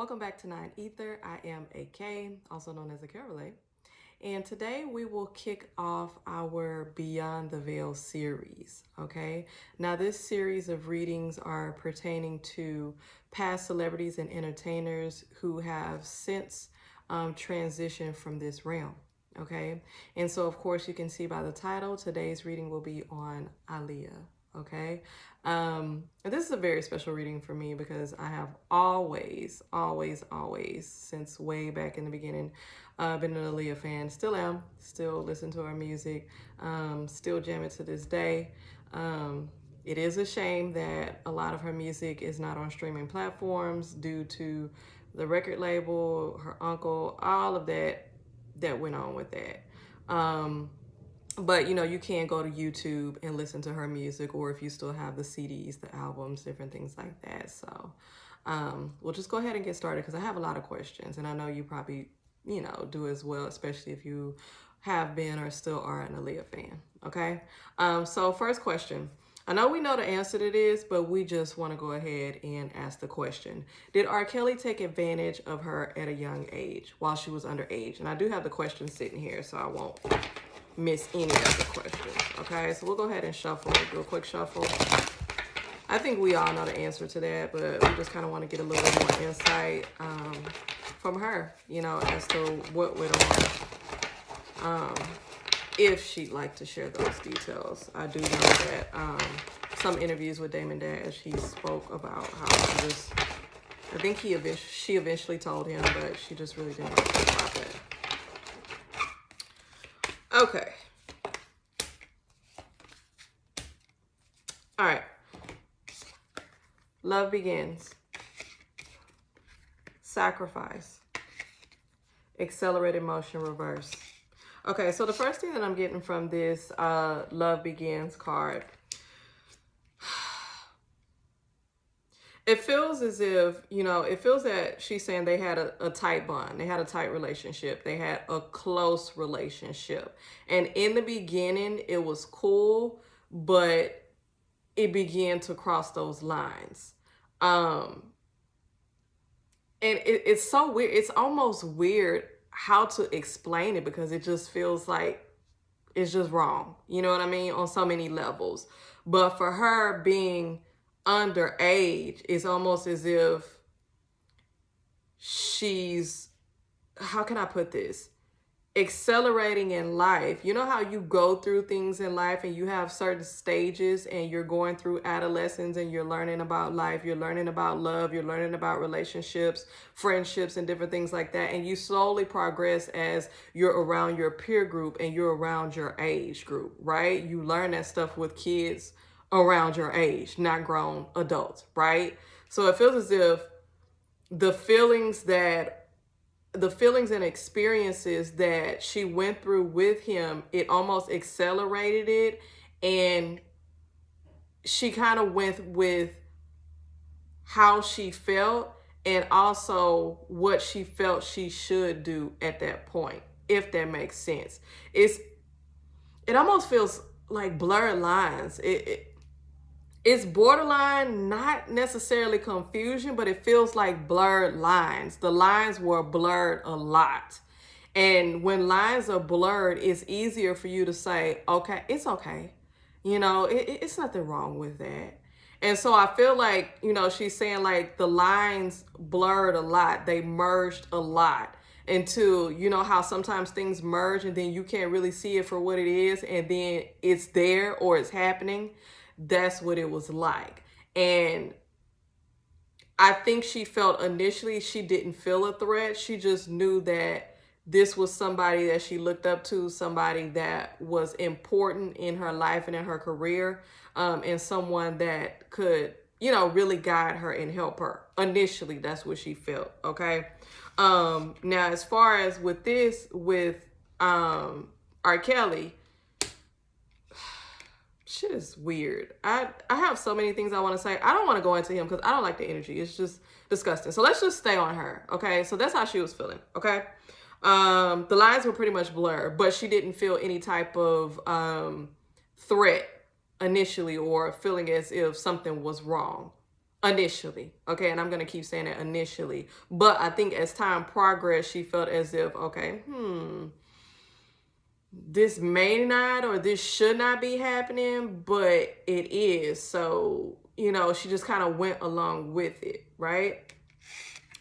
Welcome back to Nine Ether. I am AK, also known as a Carolee. And today we will kick off our Beyond the Veil series, okay? Now this series of readings are pertaining to past celebrities and entertainers who have since transitioned from this realm, okay? And so of course you can see by the title, today's reading will be on Aaliyah, okay? And this is a very special reading for me because I have always, since way back in the beginning, been an Aaliyah fan. Still am. Still listen to her music. Still jam it to this day. It is a shame that a lot of her music is not on streaming platforms due to the record label, her uncle, all of that went on with that. But you know, you can go to YouTube and listen to her music, or if you still have the CDs, the albums, different things like that. So we'll just go ahead and get started because I have a lot of questions, and I know you probably, do as well, especially if you have been or still are an Aaliyah fan. Okay. So first question. I know we know the answer to this, but we just want to go ahead and ask the question. Did R. Kelly take advantage of her at a young age while she was underage? And I do have the question sitting here, so I won't miss any of the questions. Okay, so we'll go ahead and shuffle, do a quick shuffle. I think we all know the answer to that, but we just kind of want to get a little bit more insight from her, as to what went on. If she'd like to share those details. I do know that some interviews with Damon Dash, he spoke about how I think she eventually told him, but she just really didn't want to talk about that. Okay. All right. Love begins. Sacrifice. Accelerated motion reverse. Okay, so the first thing that I'm getting from this Love Begins card, it feels as if, it feels that she's saying they had a tight bond. They had a tight relationship. They had a close relationship. And in the beginning, it was cool, but it began to cross those lines. And it's so weird. It's almost weird how to explain it because it just feels like it's just wrong. You know what I mean? On so many levels. But for her being underage, it's almost as if she's, how can I put this? Accelerating in life. You know how you go through things in life and you have certain stages and you're going through adolescence and you're learning about life, you're learning about love, you're learning about relationships, friendships, and different things like that. And you slowly progress as you're around your peer group and you're around your age group, right? You learn that stuff with kids around your age, not grown adults, right? So it feels as if the feelings and experiences that she went through with him, it almost accelerated it. And she kind of went with how she felt and also what she felt she should do at that point, if that makes sense. It almost feels like blurred lines. It's borderline, not necessarily confusion, but it feels like blurred lines. The lines were blurred a lot. And when lines are blurred, it's easier for you to say, okay, it's okay. It's nothing wrong with that. And so I feel like, she's saying like the lines blurred a lot. They merged a lot into, how sometimes things merge and then you can't really see it for what it is. And then it's there or it's happening. That's what it was like. And I think she felt initially she didn't feel a threat. She just knew that this was somebody that she looked up to, somebody that was important in her life and in her career, and someone that could, really guide her and help her. Initially, that's what she felt, okay? Now, as far as with R. Kelly, shit is weird. I have so many things I want to say. I don't want to go into him because I don't like the energy. It's just disgusting. So let's just stay on her, okay? So that's how she was feeling, okay? The lines were pretty much blurred, but she didn't feel any type of threat initially or feeling as if something was wrong, initially. Okay, and I'm going to keep saying it initially. But I think as time progressed, she felt as if, okay, this may not or this should not be happening, but it is. So, you know, she just kind of went along with it, right?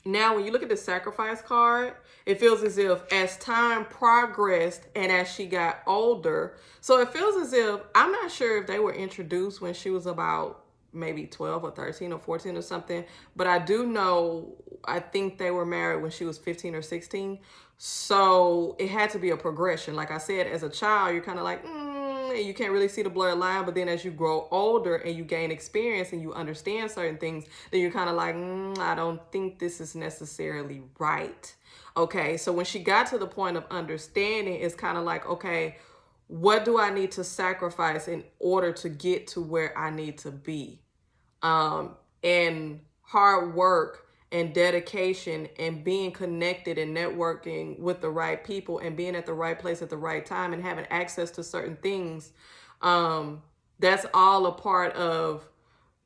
Now, when you look at the sacrifice card, it feels as if as time progressed and as she got older, so it feels as if, I'm not sure if they were introduced when she was about maybe 12 or 13 or 14 or something, but I do know, I think they were married when she was 15 or 16. So it had to be a progression. Like I said, as a child, you're kind of like, and you can't really see the blurred line. But then as you grow older and you gain experience and you understand certain things, then you're kind of like, I don't think this is necessarily right. Okay, so when she got to the point of understanding, it's kind of like, okay, what do I need to sacrifice in order to get to where I need to be? And hard work and dedication and being connected and networking with the right people and being at the right place at the right time and having access to certain things, that's all a part of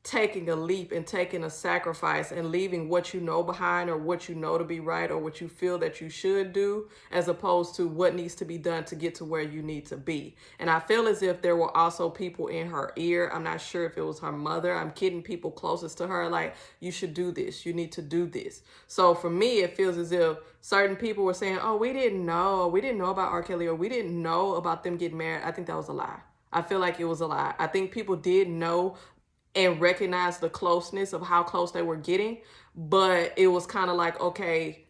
taking a leap and taking a sacrifice and leaving what you know behind or what you know to be right or what you feel that you should do, as opposed to what needs to be done to get to where you need to be. And I feel as if there were also people in her ear. I'm not sure if it was her mother. I'm kidding, people closest to her, like, you should do this. You need to do this. So for me, it feels as if certain people were saying, oh, we didn't know. We didn't know about R. Kelly, or we didn't know about them getting married. I think that was a lie. I feel like it was a lie. I think people did know and recognize the closeness of how close they were getting, but it was kind of like, okay,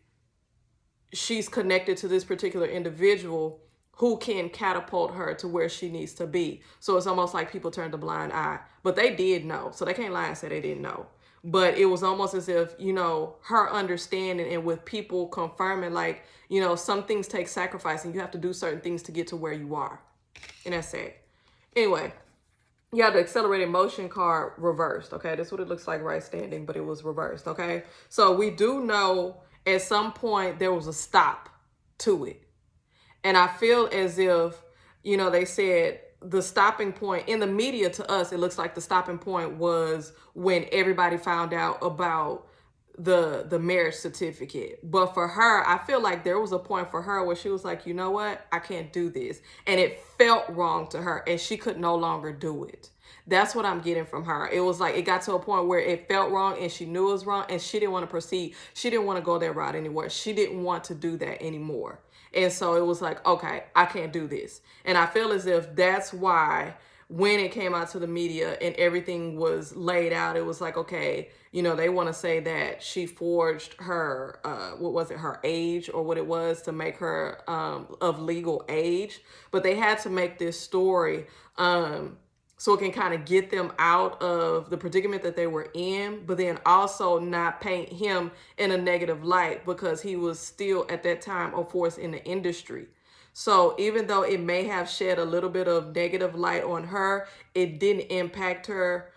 she's connected to this particular individual who can catapult her to where she needs to be. So it's almost like people turned a blind eye, but they did know. So they can't lie and say they didn't know. But it was almost as if, you know, her understanding and with people confirming, like, you know, some things take sacrifice and you have to do certain things to get to where you are. And that's it. Anyway, you have the accelerated motion card reversed, okay? This is what it looks like right standing, but it was reversed, okay? So we do know at some point there was a stop to it. And I feel as if, you know, they said the stopping point in the media, to us, it looks like the stopping point was when everybody found out about the marriage certificate. But for her, I feel like there was a point for her where she was like, you know what, I can't do this. And it felt wrong to her and she could no longer do it. That's what I'm getting from her. It was like, it got to a point where it felt wrong and she knew it was wrong and she didn't want to proceed. She didn't want to go that route anymore. She didn't want to do that anymore. And so it was like, okay, I can't do this. And I feel as if that's why when it came out to the media and everything was laid out, it was like, okay, you know, they want to say that she forged her, her age or what it was to make her of legal age. But they had to make this story so it can kind of get them out of the predicament that they were in, but then also not paint him in a negative light because he was still at that time a force in the industry. So even though it may have shed a little bit of negative light on her, it didn't impact her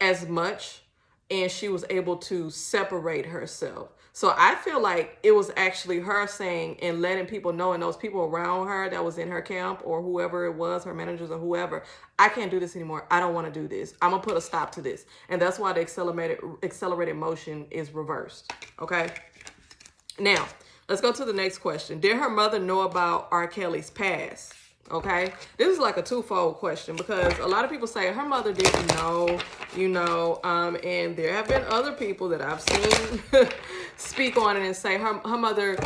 as much, and she was able to separate herself. So I feel like it was actually her saying and letting people know, and those people around her that was in her camp or whoever it was, her managers or whoever, I can't do this anymore. I don't want to do this. I'm going to put a stop to this. And that's why the accelerated motion is reversed. Okay. Now, let's go to the next question. Did her mother know about R. Kelly's past? Okay, this is like a twofold question because a lot of people say her mother didn't know, you know, and there have been other people that I've seen speak on it and say her mother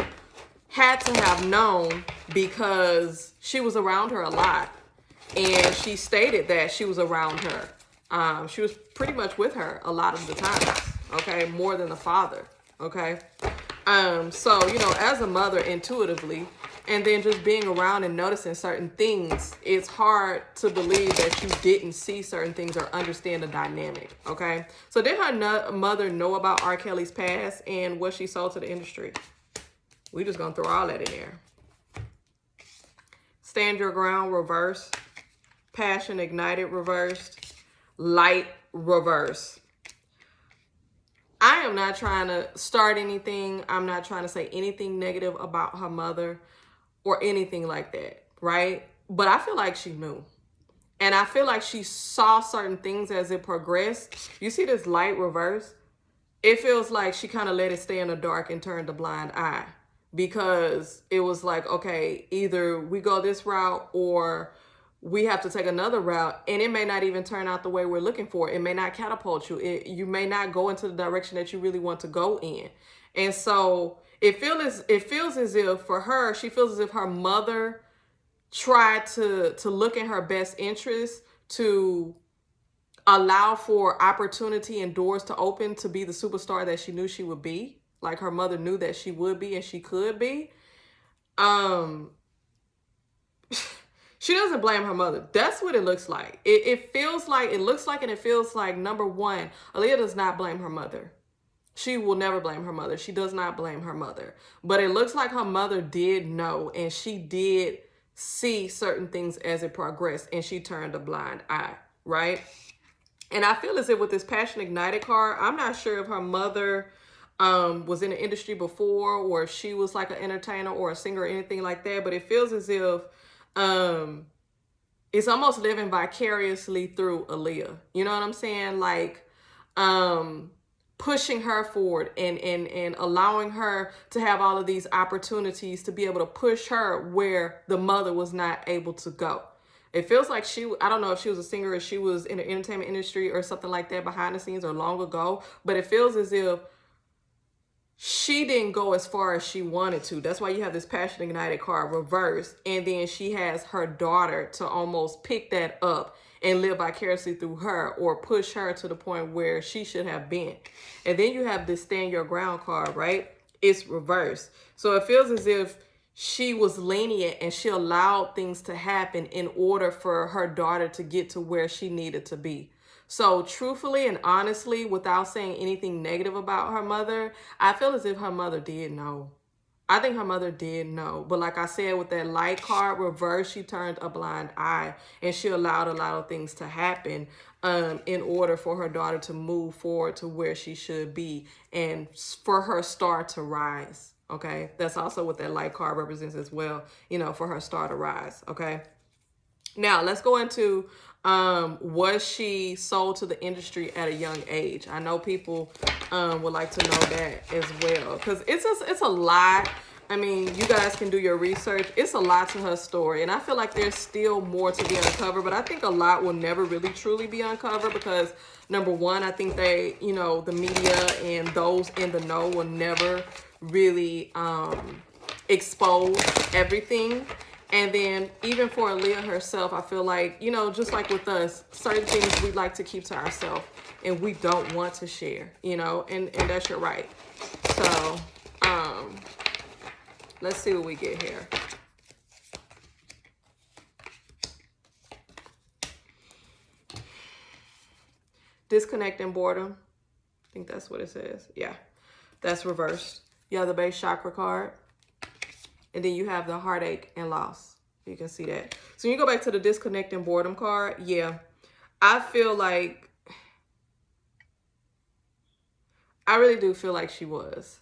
had to have known because she was around her a lot, and she stated that she was around her. She was pretty much with her a lot of the time, okay, more than the father, okay. So, you know, as a mother, intuitively, and then just being around and noticing certain things, it's hard to believe that you didn't see certain things or understand the dynamic, okay? So did her mother know about R. Kelly's past and what she sold to the industry? We just gonna throw all that in there. Stand your ground, reverse. Passion ignited, reversed. Light, reverse. I am not trying to start anything. I'm not trying to say anything negative about her mother or anything like that, right? But I feel like she knew. And I feel like she saw certain things as it progressed. You see this light reverse? It feels like she kind of let it stay in the dark and turned a blind eye, because it was like, okay, either we go this route or we have to take another route, and it may not even turn out the way we're looking for. It may not catapult you. You may not go into the direction that you really want to go in. And so it feels as if for her, she feels as if her mother tried to look in her best interest to allow for opportunity and doors to open to be the superstar that she knew she would be. Like her mother knew that she would be and she could be. She doesn't blame her mother. That's what it looks like. It feels like, it looks like, and it feels like, number one, Aaliyah does not blame her mother. She will never blame her mother. She does not blame her mother. But it looks like her mother did know, and she did see certain things as it progressed, and she turned a blind eye, right? And I feel as if with this Passion Ignited card, I'm not sure if her mother was in the industry before, or if she was like an entertainer or a singer or anything like that. But it feels as if it's almost living vicariously through Aaliyah. You know what I'm saying? Like pushing her forward and allowing her to have all of these opportunities to be able to push her where the mother was not able to go. It feels like I don't know if she was a singer or she was in the entertainment industry or something like that behind the scenes or long ago, but it feels as if she didn't go as far as she wanted to. That's why you have this Passion Ignited card reversed, and then she has her daughter to almost pick that up and live vicariously through her, or push her to the point where she should have been. And then you have this Stand Your Ground card, right? It's reversed. So it feels as if she was lenient and she allowed things to happen in order for her daughter to get to where she needed to be. So truthfully and honestly, without saying anything negative about her mother, I feel as if her mother did know. I think her mother did know. But like I said, with that light card reverse, she turned a blind eye, and she allowed a lot of things to happen in order for her daughter to move forward to where she should be and for her star to rise. Okay, that's also what that light card represents as well, you know, for her star to rise. Okay, now let's go into was she sold to the industry at a young age? I know people would like to know that as well, because it's a lot. I mean, you guys can do your research. It's a lot to her story, and I feel like there's still more to be uncovered, but I think a lot will never really truly be uncovered because, number one, I think they, you know, the media and those in the know will never really expose everything. And then even for Aaliyah herself, I feel like, you know, just like with us, certain things we like to keep to ourselves and we don't want to share, you know, and that's your right. So let's see what we get here. Disconnect and boredom. I think that's what it says. Yeah, that's reversed. You have the base chakra card. And then you have the heartache and loss. You can see that. So when you go back to the disconnect and boredom card, yeah, I feel like, I really do feel like she was.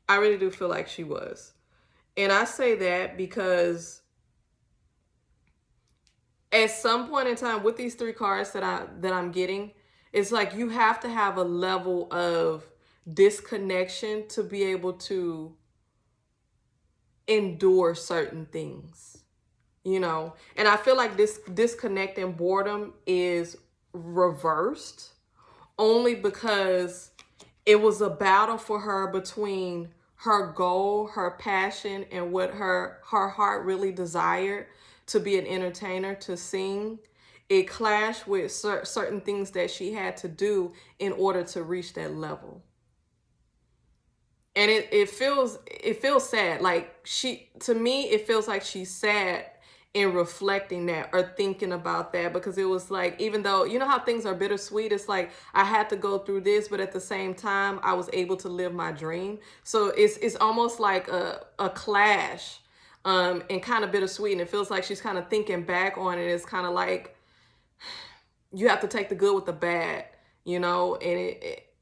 I really do feel like she was. And I say that because at some point in time with these three cards that I'm getting, it's like you have to have a level of disconnection to be able to endure certain things, you know. And I feel like this disconnect and boredom is reversed only because it was a battle for her between her goal, her passion, and what her heart really desired, to be an entertainer, to sing. It clashed with certain things that she had to do in order to reach that level. And it feels sad. Like to me, it feels like she's sad in reflecting that or thinking about that, because it was like, even though, you know how things are bittersweet, it's like I had to go through this, but at the same time, I was able to live my dream. So it's almost like a clash and kind of bittersweet. And it feels like she's kind of thinking back on it. It's kind of like you have to take the good with the bad, you know, and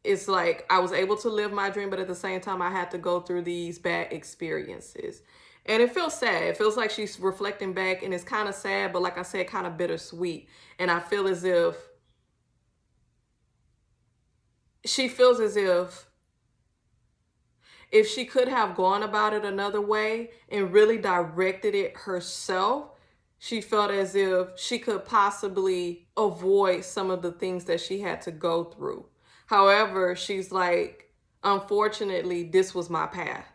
it's like I was able to live my dream, but at the same time, I had to go through these bad experiences. And it feels sad. It feels like she's reflecting back, and it's kind of sad, but like I said, kind of bittersweet. And I feel as if she feels as if she could have gone about it another way and really directed it herself, she felt as if she could possibly avoid some of the things that she had to go through. However, she's like, unfortunately, this was my path.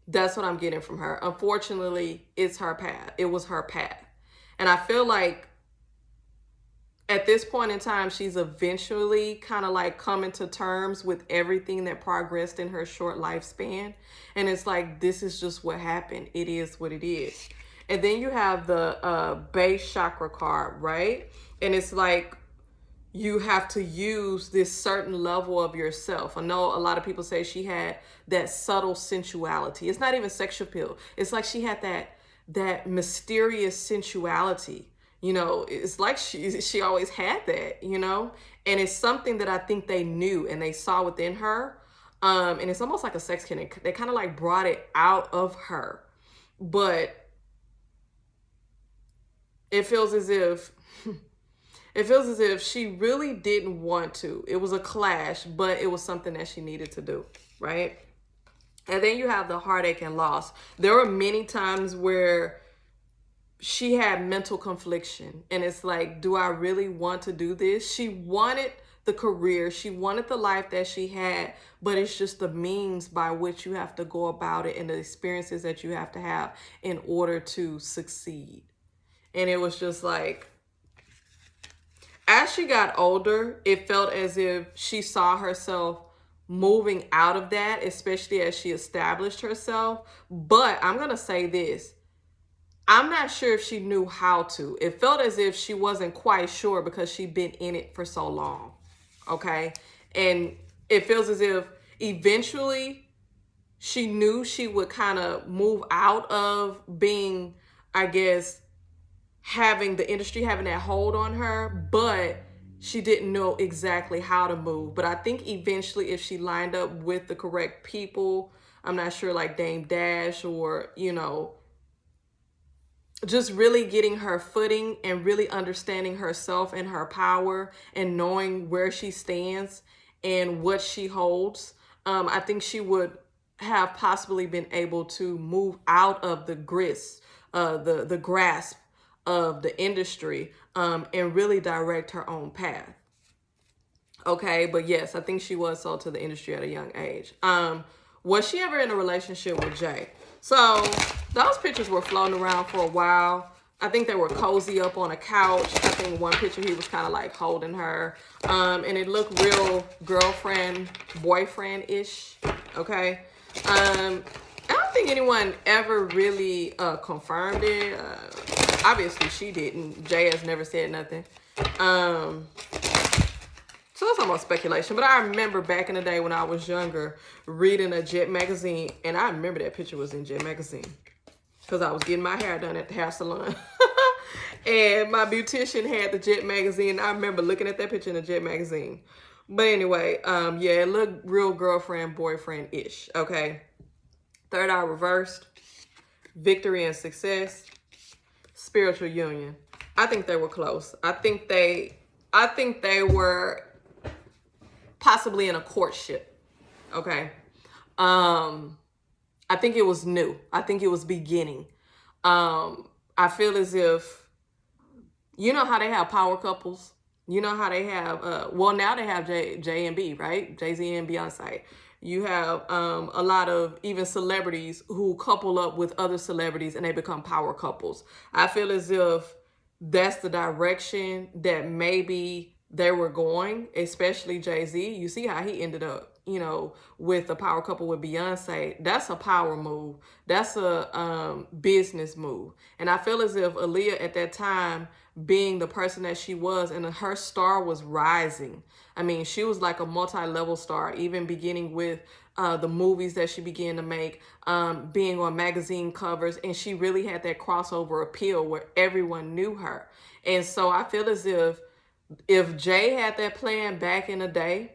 That's what I'm getting from her. Unfortunately, it's her path. It was her path. And I feel like at this point in time, she's eventually kind of like coming to terms with everything that progressed in her short lifespan. And it's like, this is just what happened. It is what it is. And then you have the base chakra card, right? And it's like, you have to use this certain level of yourself. I know a lot of people say she had that subtle sensuality. It's not even sex appeal. It's like she had that mysterious sensuality. You know, it's like she always had that, you know, and it's something that I think they knew and they saw within her. And it's almost like a sex kid. They kind of like brought it out of her, but it feels as if she really didn't want to. It was a clash, but it was something that she needed to do, right? And then you have the heartache and loss. There were many times where she had mental confliction, and it's like, do I really want to do this? She wanted the career, she wanted the life that she had, but it's just the means by which you have to go about it and the experiences that you have to have in order to succeed. And it was just like, as she got older, it felt as if she saw herself moving out of that, especially as she established herself. But I'm going to say this. I'm not sure if she knew how to. It felt as if she wasn't quite sure because she'd been in it for so long. Okay. And it feels as if eventually she knew she would kind of move out of being, I guess, having the industry having that hold on her, but she didn't know exactly how to move. But I think eventually if she lined up with the correct people, I'm not sure, like Damon Dash or, you know, just really getting her footing and really understanding herself and her power and knowing where she stands and what she holds, I think she would have possibly been able to move out of the the grasp of the industry, and really direct her own path. Okay, but yes, I think she was sold to the industry at a young age. Was she ever in a relationship with Jay? So those pictures were floating around for a while. I think they were cozy up on a couch. I think one picture he was kind of like holding her. And it looked real girlfriend, boyfriend-ish. Okay. I don't think anyone ever really confirmed it. Obviously she didn't. Jay has never said nothing. So it's almost speculation, but I remember back in the day when I was younger reading a Jet magazine, and I remember that picture was in Jet magazine because I was getting my hair done at the hair salon. And my beautician had the Jet magazine. I remember looking at that picture in the Jet magazine. But anyway, yeah, it looked real girlfriend, boyfriend-ish, okay? Third eye reversed, victory and success, spiritual union. I think they were close. I think they were possibly in a courtship. Okay. I think it was new. I think it was beginning. I feel as if, you know how they have power couples? You know how they have, well, now they have J and B, right? Jay-Z and Beyonce. You have a lot of even celebrities who couple up with other celebrities and they become power couples. I feel as if that's the direction that maybe they were going, especially Jay-Z. You see how he ended up, you know, with a power couple with Beyonce. That's a power move. That's a business move. And I feel as if Aaliyah at that time, being the person that she was, and her star was rising. I mean, she was like a multi-level star, even beginning with the movies that she began to make, being on magazine covers, and she really had that crossover appeal where everyone knew her. And so I feel as if Jay had that plan back in the day,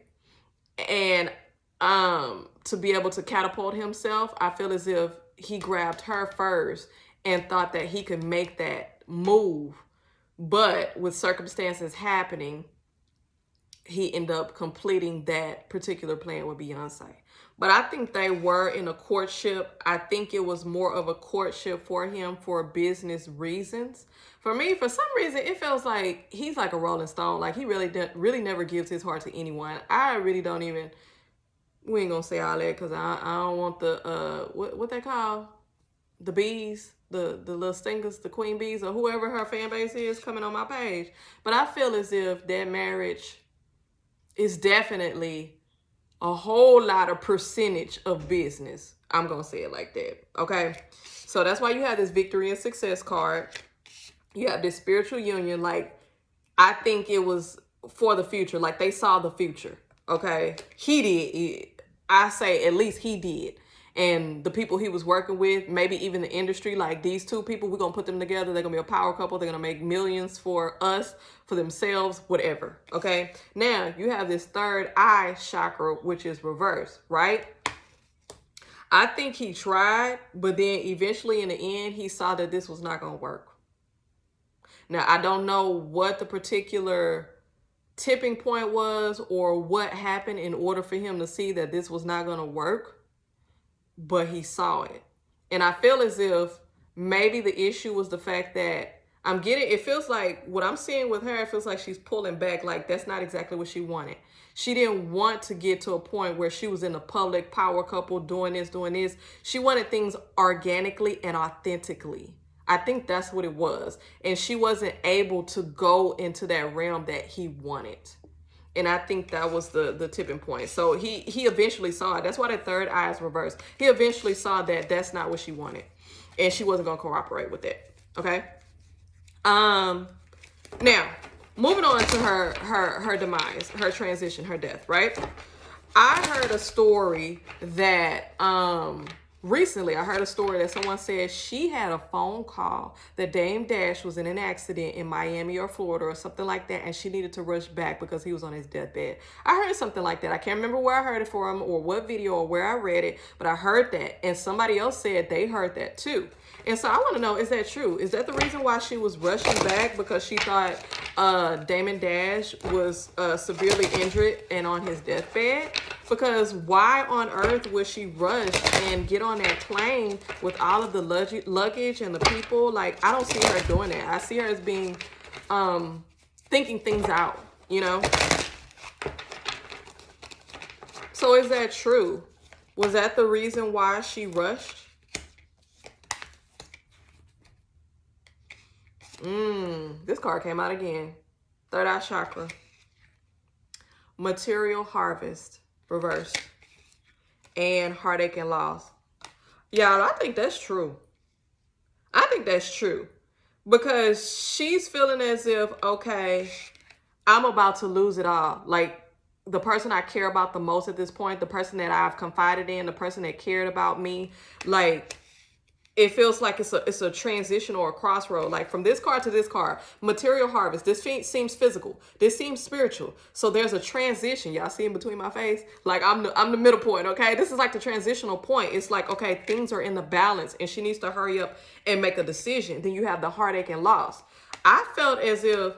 and to be able to catapult himself, I feel as if he grabbed her first and thought that he could make that move. But with circumstances happening, he ended up completing that particular plan with Beyonce. But I think they were in a courtship. I think it was more of a courtship for him for business reasons. For me, for some reason, it feels like he's like a Rolling Stone. Like he really never gives his heart to anyone. I really don't even, we ain't gonna say all that because I don't want the, what they call? The bees, the little stingers, the queen bees, or whoever her fan base is coming on my page. But I feel as if that marriage is definitely a whole lot of percentage of business. I'm going to say it like that. Okay. So that's why you have this victory and success card. You have this spiritual union. Like, I think it was for the future. Like they saw the future. Okay. He did. I say at least he did. And the people he was working with, maybe even the industry, like these two people, we're going to put them together. They're going to be a power couple. They're going to make millions for us, for themselves, whatever. Okay. Now you have this third eye chakra, which is reverse, right? I think he tried, but then eventually in the end, he saw that this was not going to work. Now, I don't know what the particular tipping point was or what happened in order for him to see that this was not going to work. But he saw it. And I feel as if maybe the issue was the fact that it feels like what I'm seeing with her, it feels like she's pulling back. Like that's not exactly what she wanted. She didn't want to get to a point where she was in a public power couple doing this. She wanted things organically and authentically. I think that's what it was. And she wasn't able to go into that realm that he wanted. And I think that was the tipping point. So he eventually saw it. That's why that third eye is reversed. He eventually saw that that's not what she wanted. And she wasn't going to cooperate with that. Okay? Now, moving on to her demise, her transition, her death, right? I heard a story that recently I heard a story that someone said she had a phone call that Damon Dash was in an accident in Miami or Florida or something like that, and she needed to rush back because he was on his deathbed. I heard something like that. I can't remember where I heard it from or what video or where I read it, but I heard that, and somebody else said they heard that too. And so I want to know, is that true? Is that the reason why she was rushing back, because she thought Damon Dash was severely injured and on his deathbed? Because why on earth would she rush and get on that plane with all of the luggage and the people? Like, I don't see her doing that. I see her as being, thinking things out, you know? So is that true? Was that the reason why she rushed? This card came out again. Third eye chakra. Material harvest. Reversed. And heartache and loss. Y'all, I think that's true. I think that's true. Because she's feeling as if, okay, I'm about to lose it all. Like, the person I care about the most at this point, the person that I've confided in, the person that cared about me, like, it feels like it's a transition or a crossroad. Like from this card to this card, material harvest. This seems physical. This seems spiritual. So there's a transition. Y'all see in between my face? Like I'm the middle point, okay? This is like the transitional point. It's like, okay, things are in the balance and she needs to hurry up and make a decision. Then you have the heartache and loss. I felt as if,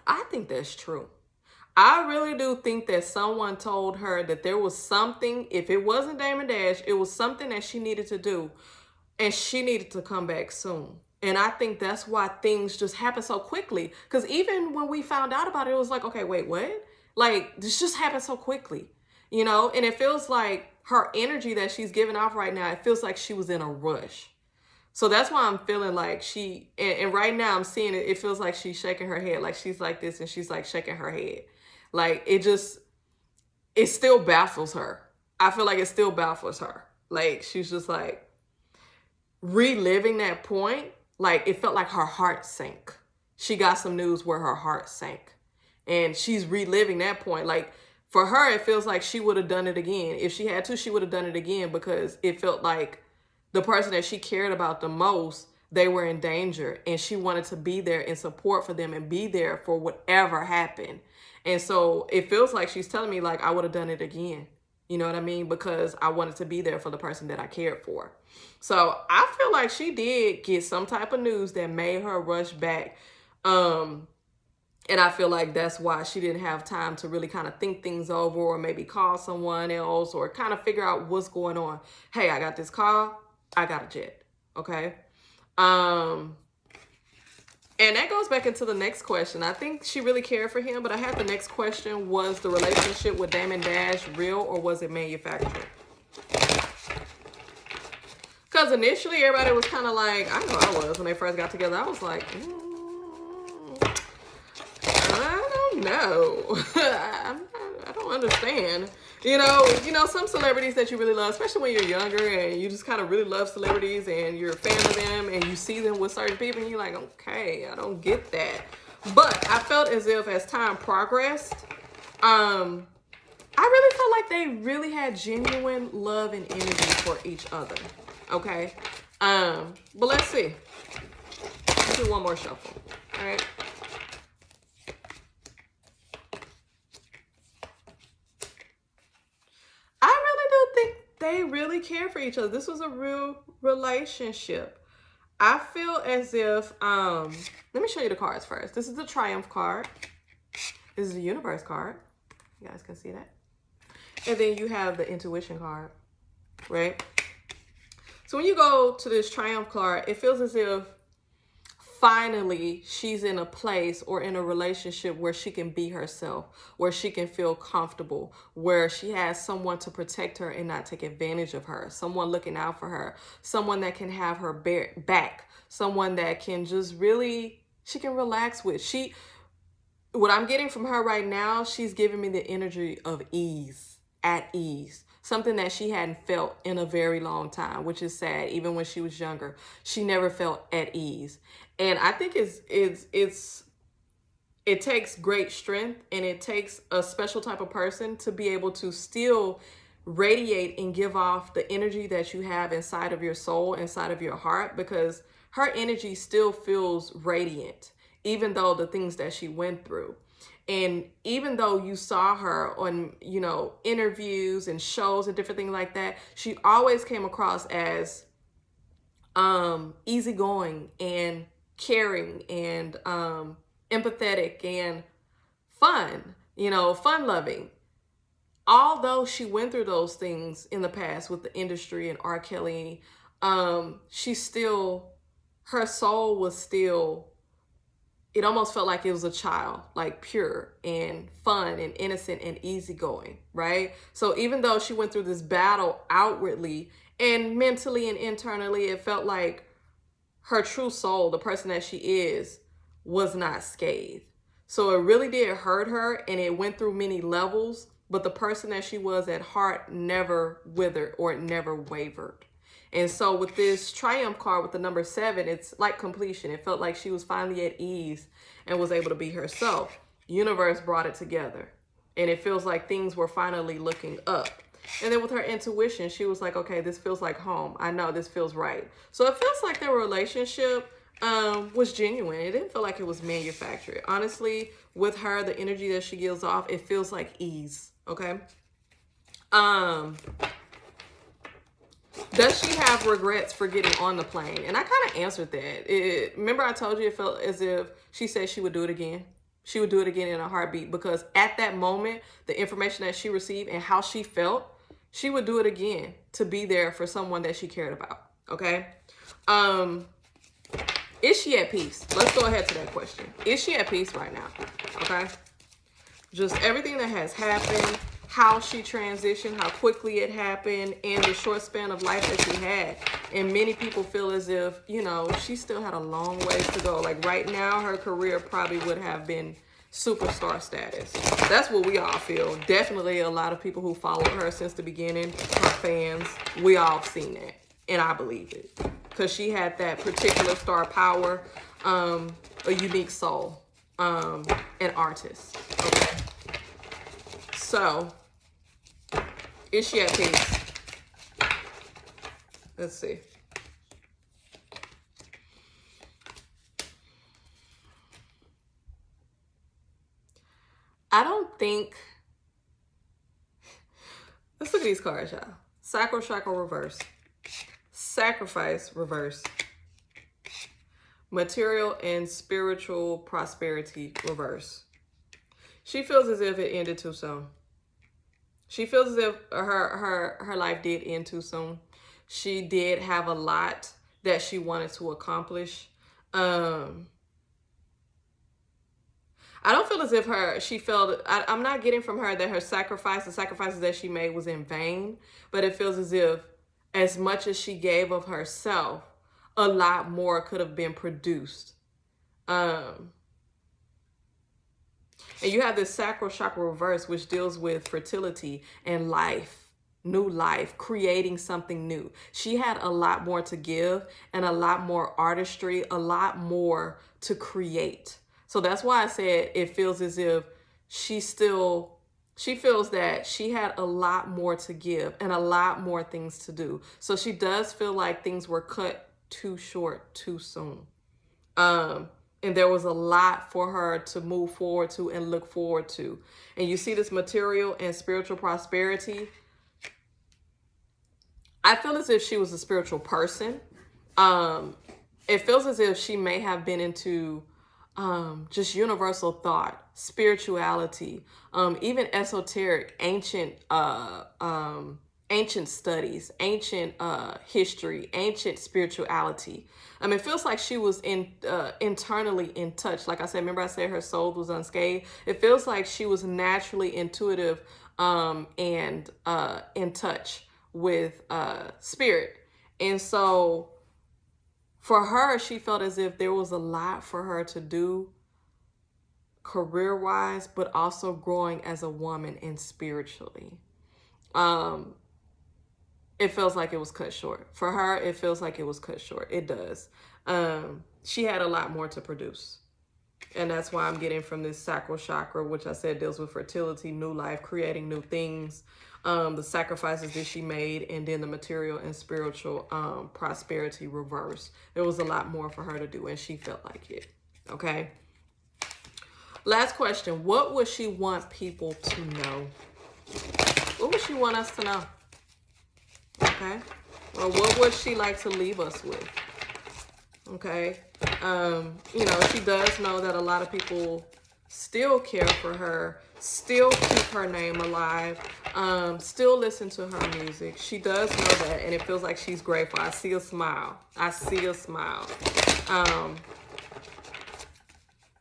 I think that's true. I really do think that someone told her that there was something, if it wasn't Damon Dash, it was something that she needed to do. And she needed to come back soon. And I think that's why things just happen so quickly. Because even when we found out about it, it was like, okay, wait, what? Like, this just happened so quickly, you know? And it feels like her energy that she's giving off right now, it feels like she was in a rush. So that's why I'm feeling like and right now I'm seeing it, it feels like she's shaking her head. Like she's like this and she's like shaking her head. Like it still baffles her. I feel like it still baffles her. Like she's just like, reliving that point, like it felt like her heart sank. She got some news where her heart sank. And she's reliving that point. Like for her, it feels like she would have done it again. If she had to, she would have done it again because it felt like the person that she cared about the most, they were in danger. And she wanted to be there in support for them and be there for whatever happened. And so it feels like she's telling me like, I would have done it again. You know what I mean? Because I wanted to be there for the person that I cared for. So I feel like she did get some type of news that made her rush back. And I feel like that's why she didn't have time to really kind of think things over, or maybe call someone else, or kind of figure out what's going on. Hey, I got this call. I got a jet. Okay. And that goes back into the next question. I think she really cared for him, but I had the next question: was the relationship with Damon Dash real, or was it manufactured? Because initially everybody was kind of like, I know I was when they first got together. I was like, I don't know. I don't understand. You know, some celebrities that you really love, especially when you're younger and you just kind of really love celebrities and you're a fan of them and you see them with certain people and you're like, okay, I don't get that. But I felt as if as time progressed, I really felt like they really had genuine love and energy for each other. Okay. But let's see. Let's do one more shuffle. All right. I really do think they really care for each other. This was a real relationship. I feel as if, let me show you the cards first. This is the Triumph card. This is the Universe card. You guys can see that. And then you have the Intuition card, right? So when you go to this Triumph card, it feels as if finally she's in a place or in a relationship where she can be herself, where she can feel comfortable, where she has someone to protect her and not take advantage of her, someone looking out for her, someone that can have her back, someone that can just really, she can relax with. What I'm getting from her right now, she's giving me the energy of ease, at ease. Something that she hadn't felt in a very long time, which is sad. Even when she was younger, she never felt at ease. And I think it takes great strength, and it takes a special type of person to be able to still radiate and give off the energy that you have inside of your soul, inside of your heart, because her energy still feels radiant, even though the things that she went through. And even though you saw her on, you know, interviews and shows and different things like that, she always came across as easygoing and caring and empathetic and fun, you know, fun loving. Although she went through those things in the past with the industry and R. Kelly, she still, her soul was still, it almost felt like it was a child, like pure and fun and innocent and easygoing, right? So even though she went through this battle outwardly and mentally and internally, it felt like her true soul, the person that she is, was not scathed. So it really did hurt her, and it went through many levels, but the person that she was at heart never withered or it never wavered. And so with this Triumph card with the number 7, it's like completion. It felt like she was finally at ease and was able to be herself. Universe brought it together. And it feels like things were finally looking up. And then with her intuition, she was like, okay, this feels like home. I know this feels right. So it feels like their relationship was genuine. It didn't feel like it was manufactured. Honestly, with her, the energy that she gives off, it feels like ease. Okay. Does she have regrets for getting on the plane? And I kind of answered that. Remember I told you it felt as if she said she would do it again. She would do it again in a heartbeat, because at that moment, the information that she received and how she felt, she would do it again to be there for someone that she cared about. Okay. Is she at peace? Let's go ahead to that question. Is she at peace right now? Okay. Just everything that has happened, how she transitioned, how quickly it happened, and the short span of life that she had. And many people feel as if, you know, she still had a long ways to go. Like right now, her career probably would have been superstar status. That's what we all feel. Definitely a lot of people who followed her since the beginning, her fans, we all have seen that. And I believe it. Because she had that particular star power, a unique soul, an artist. Okay. So, is she at peace? Let's see. I don't think, that's a at these cards, y'all. Sacral chakra reverse. Sacrifice reverse. Material and spiritual prosperity reverse. She feels as if it ended too soon. She feels as if her life did end too soon. She did have a lot that she wanted to accomplish. I don't feel as if she felt, I'm not getting from her that the sacrifices that she made was in vain, but it feels as if as much as she gave of herself, a lot more could have been produced. And you have this sacral chakra reverse, which deals with fertility and life, new life, creating something new. She had a lot more to give and a lot more artistry, a lot more to create. So that's why I said it feels as if she feels that she had a lot more to give and a lot more things to do. So she does feel like things were cut too short, too soon. And there was a lot for her to move forward to and look forward to. And you see this material and spiritual prosperity. I feel as if she was a spiritual person. It feels as if she may have been into just universal thought, spirituality, even esoteric, ancient studies, ancient history, ancient spirituality. It feels like she was internally in touch. Like I said, remember I said her soul was unscathed. It feels like she was naturally intuitive and in touch with spirit. And so for her, she felt as if there was a lot for her to do career-wise, but also growing as a woman and spiritually. It feels like it was cut short. For her, it feels like it was cut short. It does. She had a lot more to produce. And that's why I'm getting from this sacral chakra, which I said deals with fertility, new life, creating new things, the sacrifices that she made, and then the material and spiritual prosperity reverse. There was a lot more for her to do, and she felt like it. Okay. Last question. What would she want people to know? What would she want us to know? Okay. Or what would she like to leave us with? Okay. She does know that a lot of people still care for her, still keep her name alive, still listen to her music. She does know that, and it feels like she's grateful. I see a smile. I see a smile.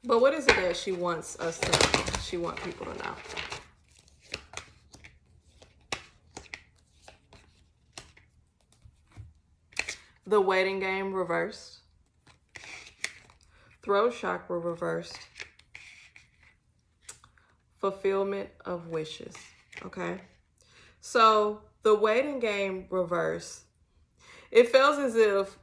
But what is it that she wants us to know? She wants people to know. The waiting game reversed. Throat chakra reversed. Fulfillment of wishes. Okay. So the waiting game reversed. It feels as if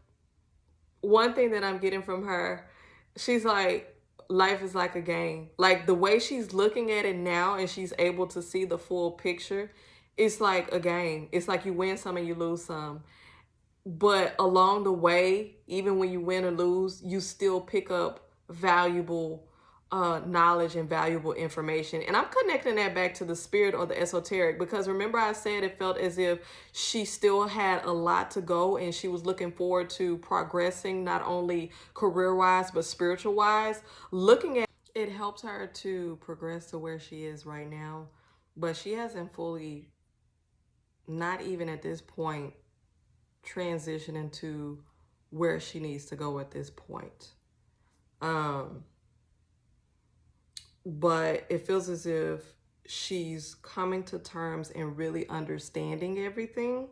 one thing that I'm getting from her, she's like, life is like a game. Like the way she's looking at it now and she's able to see the full picture, it's like a game. It's like you win some and you lose some. But along the way, even when you win or lose, you still pick up valuable knowledge and valuable information. And I'm connecting that back to the spirit or the esoteric, because remember I said it felt as if she still had a lot to go and she was looking forward to progressing, not only career-wise, but spiritual-wise. Looking at it helps her to progress to where she is right now, but she hasn't fully, not even at this point, transition into where she needs to go at this point. But it feels as if she's coming to terms and really understanding everything.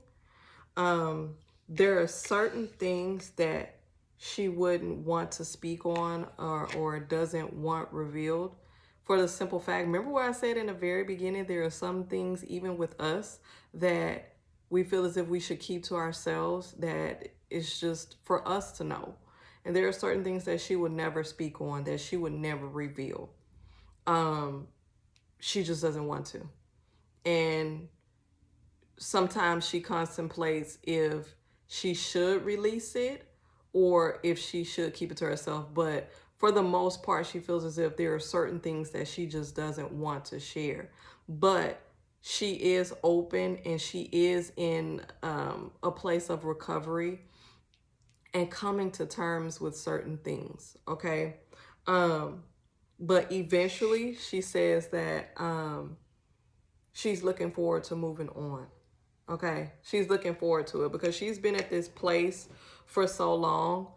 There are certain things that she wouldn't want to speak on or doesn't want revealed, for the simple fact, remember what I said in the very beginning, there are some things even with us that we feel as if we should keep to ourselves, that it's just for us to know. And there are certain things that she would never speak on, that she would never reveal. She just doesn't want to. And sometimes she contemplates if she should release it or if she should keep it to herself. But for the most part, she feels as if there are certain things that she just doesn't want to share. But she is open and she is in a place of recovery and coming to terms with certain things, okay? But eventually she says that she's looking forward to moving on, okay? She's looking forward to it because she's been at this place for so long.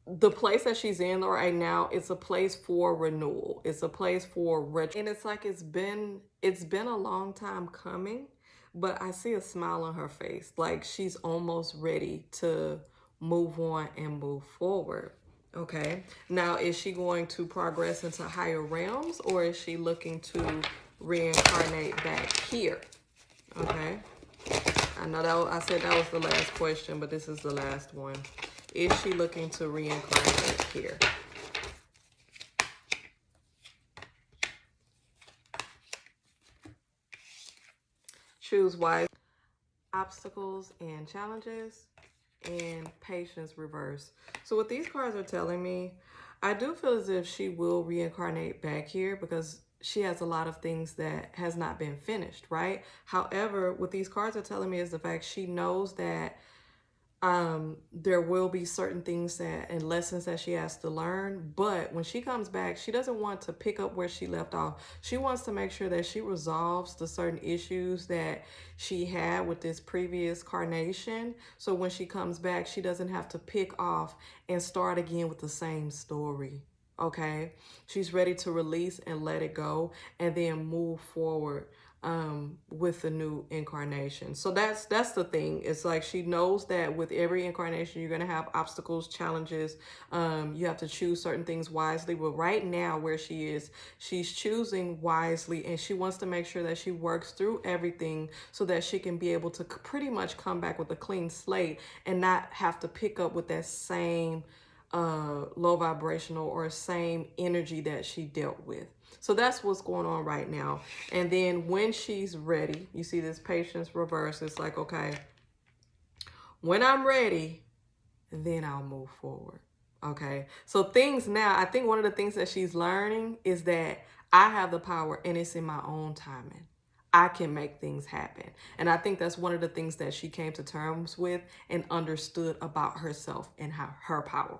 The place that she's in right now, it's a place for renewal. It's a place for and it's like it's been a long time coming, but I see a smile on her face. Like she's almost ready to move on and move forward. Okay. Now, is she going to progress into higher realms, or is she looking to reincarnate back here? Okay. I know that I said that was the last question, but this is the last one. Is she looking to reincarnate here? Choose wise. Obstacles and challenges, and patience reverse. So what these cards are telling me, I do feel as if she will reincarnate back here because she has a lot of things that has not been finished, right? However, what these cards are telling me is the fact she knows that there will be certain things that and lessons that she has to learn, but when she comes back, she doesn't want to pick up where she left off. She wants to make sure that she resolves the certain issues that she had with this previous carnation, so when she comes back, she doesn't have to pick off and start again with the same story. Okay, she's ready to release and let it go and then move forward with the new incarnation. So that's the thing. It's like she knows that with every incarnation you're going to have obstacles, challenges. You have to choose certain things wisely, but right now where she is, she's choosing wisely, and she wants to make sure that she works through everything so that she can be able to pretty much come back with a clean slate and not have to pick up with that same low vibrational or same energy that she dealt with. So that's what's going on right now. And then when she's ready, you see this patience reverse. It's like, okay, when I'm ready, then I'll move forward. Okay. So things now, I think one of the things that she's learning is that I have the power and it's in my own timing. I can make things happen. And I think that's one of the things that she came to terms with and understood about herself and her power.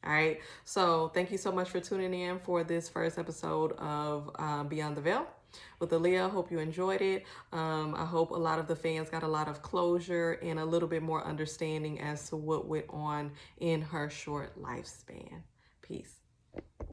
All right. So thank you so much for tuning in for this first episode of Beyond the Veil with Aaliyah. Hope you enjoyed it. I hope a lot of the fans got a lot of closure and a little bit more understanding as to what went on in her short lifespan. Peace.